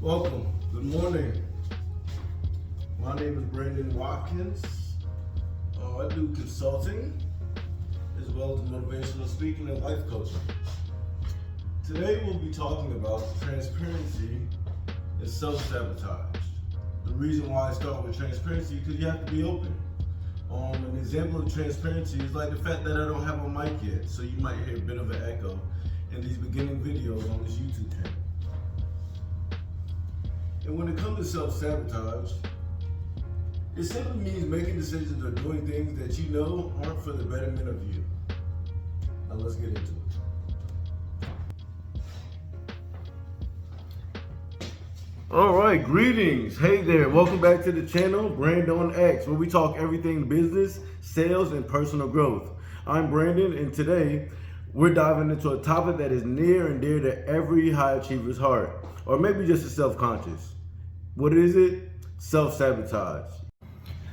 Welcome. Good morning. My name is Brandon Watkins. I do consulting as well as motivational speaking and life coaching. Today we'll be talking about transparency and self-sabotage. The reason why I start with transparency is because you have to be open. An example of transparency is like the fact that I don't have a mic yet, so you might hear a bit of an echo in these beginning videos on this YouTube channel. And when it comes to self-sabotage, it simply means making decisions or doing things that you know aren't for the betterment of you. Now let's get into it. All right, greetings. Hey there, welcome back to the channel, Brandon X, where we talk everything business, sales, and personal growth. I'm Brandon, and today we're diving into a topic that is near and dear to every high achiever's heart, or maybe just a self-conscious. What is it? Self-sabotage.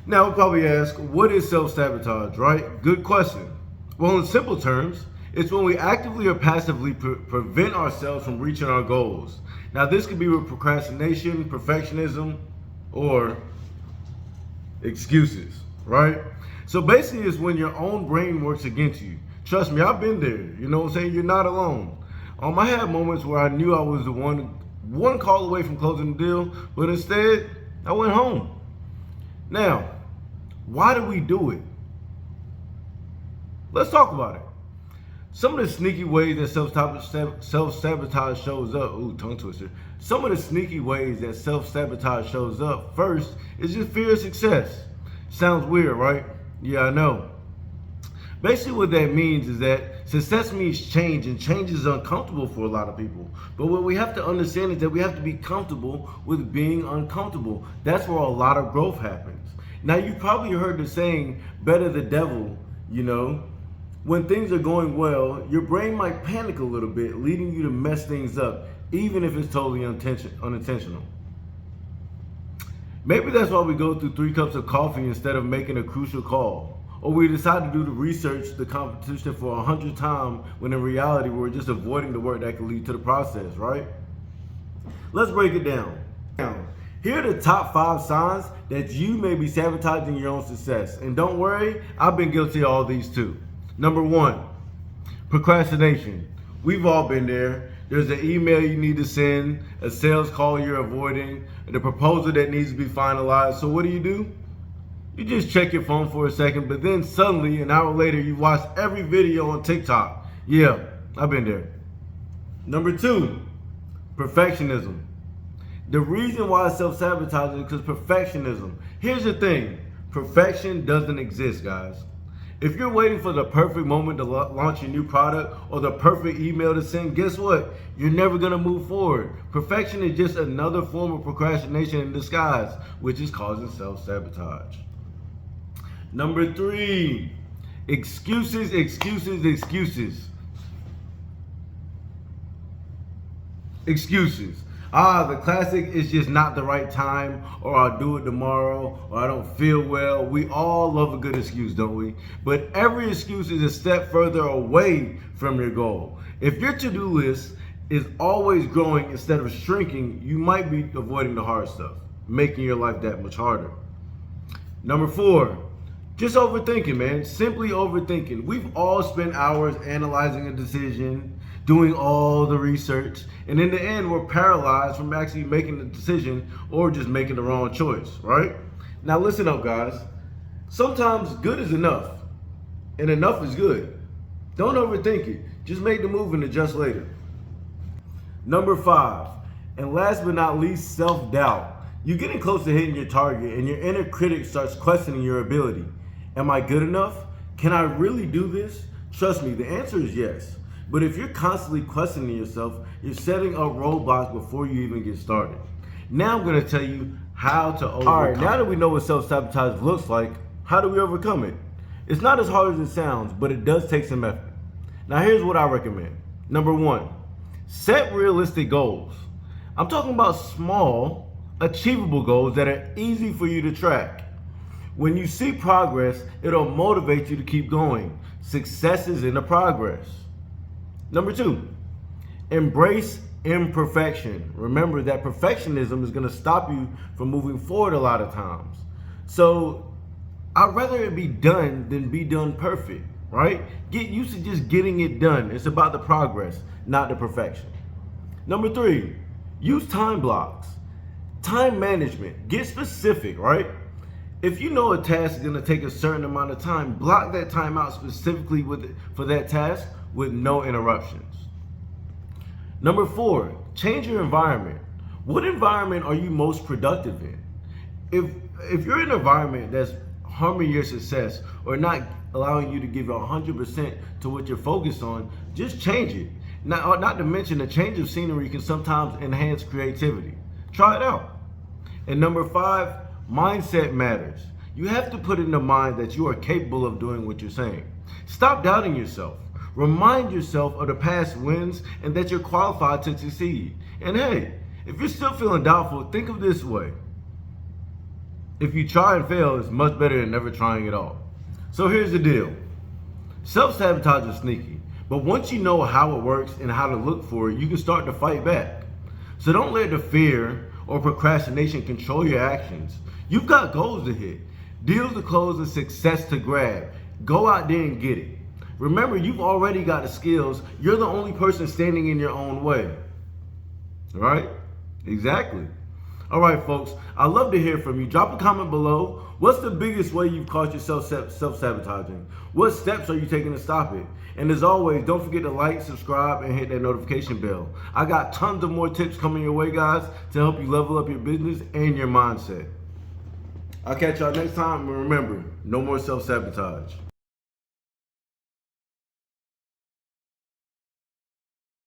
Now, we'll probably ask, what is self-sabotage, right? Good question. Well, in simple terms, it's when we actively or passively prevent ourselves from reaching our goals. Now, this could be with procrastination, perfectionism, or excuses, right? So basically, it's when your own brain works against you. Trust me, I've been there. You know what I'm saying? You're not alone. I had moments where I knew I was the one call away from closing the deal, but instead, I went home. Now, why do we do it? Let's talk about it. Some of the sneaky ways that self-sabotage shows up, tongue twister. Some of the sneaky ways that self-sabotage shows up, first, is just fear of success. Sounds weird, right? Yeah, I know. Basically what that means is that success means change, and change is uncomfortable for a lot of people. But what we have to understand is that we have to be comfortable with being uncomfortable. That's where a lot of growth happens. Now, you've probably heard the saying, better the devil, When things are going well, your brain might panic a little bit, leading you to mess things up, even if it's totally unintentional. Maybe that's why we go through 3 cups of coffee instead of making a crucial call. Or we decide to do the research, the competition for 100 times, when in reality we're just avoiding the work that could lead to the process, right? Let's break it down. Here are the top 5 signs that you may be sabotaging your own success. And don't worry, I've been guilty of all these too. Number 1, procrastination. We've all been there. There's an email you need to send, a sales call you're avoiding, the proposal that needs to be finalized. So what do? You just check your phone for a second, but then suddenly, an hour later, you watch every video on TikTok. Yeah, I've been there. Number 2, perfectionism. The reason why I self-sabotage is because perfectionism. Here's the thing, perfection doesn't exist, guys. If you're waiting for the perfect moment to launch your new product or the perfect email to send, guess what? You're never gonna move forward. Perfection is just another form of procrastination in disguise, which is causing self-sabotage. Number 3, excuses. Excuses. The classic is just not the right time, or I'll do it tomorrow, or I don't feel well. We all love a good excuse, don't we? But every excuse is a step further away from your goal. If your to-do list is always growing instead of shrinking, you might be avoiding the hard stuff, making your life that much harder. Number 4, just overthinking, man. Simply overthinking. We've all spent hours analyzing a decision, doing all the research, and in the end, we're paralyzed from actually making the decision or just making the wrong choice, right? Now listen up, guys. Sometimes good is enough, and enough is good. Don't overthink it. Just make the move and adjust later. Number 5, and last but not least, self-doubt. You're getting close to hitting your target, and your inner critic starts questioning your ability. Am I good enough? Can I really do this? Trust me, the answer is yes. But if you're constantly questioning yourself, you're setting up roadblocks before you even get started. Now I'm going to tell you how to overcome. All right, now that we know what self-sabotage looks like, how do we overcome it? It's not as hard as it sounds, but it does take some effort. Now here's what I recommend. Number 1, set realistic goals. I'm talking about small, achievable goals that are easy for you to track. When you see progress, it'll motivate you to keep going. Success is in the progress. Number 2, embrace imperfection. Remember that perfectionism is going to stop you from moving forward a lot of times. So I'd rather it be done than be done perfect, right? Get used to just getting it done. It's about the progress, not the perfection. Number 3, use time blocks. Time management. Get specific, right? If you know a task is going to take a certain amount of time, block that time out specifically for that task with no interruptions. Number 4, change your environment. What environment are you most productive in? If you're in an environment that's harming your success or not allowing you to give 100% to what you're focused on, just change it. Not to mention a change of scenery can sometimes enhance creativity. Try it out. And number 5, mindset matters. You have to put in the mind that you are capable of doing what you're saying. Stop doubting yourself. Remind yourself of the past wins and that you're qualified to succeed. And hey, if you're still feeling doubtful, think of this way. If you try and fail, it's much better than never trying at all. So here's the deal. Self-sabotage is sneaky, but once you know how it works and how to look for it, you can start to fight back. So don't let the fear or procrastination control your actions. You've got goals to hit, deals to close, and success to grab. Go out there and get it. Remember, you've already got the skills. You're the only person standing in your own way. All right? Exactly. All right, folks, I'd love to hear from you. Drop a comment below. What's the biggest way you've caught yourself self-sabotaging? What steps are you taking to stop it? And as always, don't forget to like, subscribe, and hit that notification bell. I got tons of more tips coming your way, guys, to help you level up your business and your mindset. I'll catch y'all next time. And remember, no more self-sabotage.